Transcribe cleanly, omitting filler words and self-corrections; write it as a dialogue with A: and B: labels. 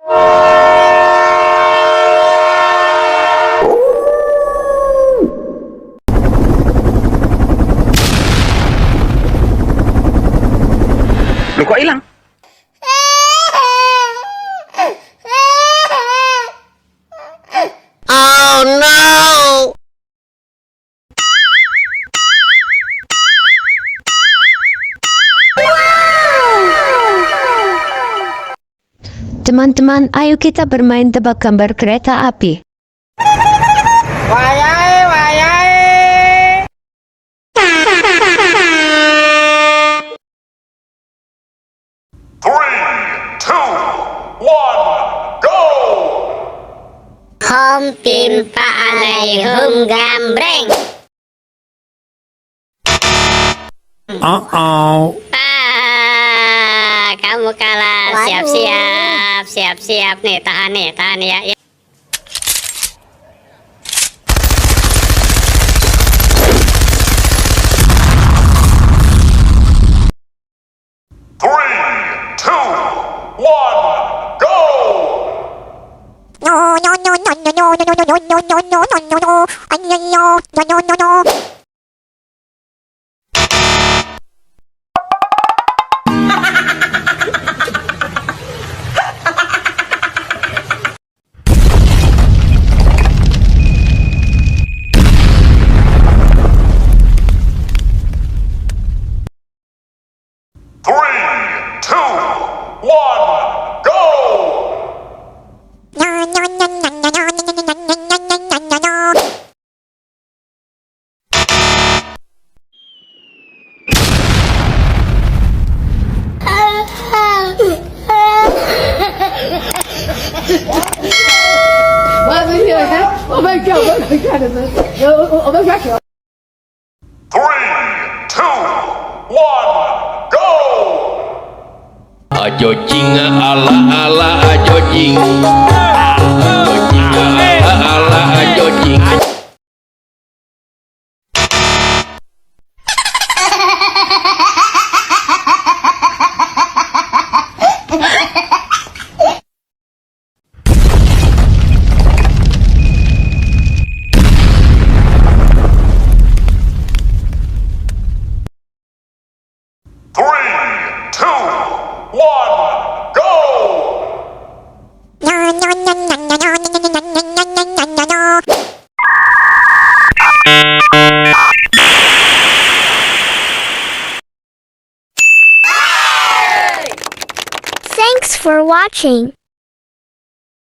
A: Loh, kok hilang?
B: Oh no!
C: Teman-teman, ayo kita bermain tebak gambar kereta api.
B: Wayai, wayai.
D: 3, 2, 1, go!
B: Hom timpa alaihum gambreng. Kamu kalah. Siap-siap, siap-siap nih, tahan ya.
D: Three, two, one, go! Three, two, one, go! Three, two, one, go!
E: Ajo jinga ala ala ajo jing. Ajo jinga ala ala ajo jing.
D: Three, two, one, go!
F: Thanks for watching.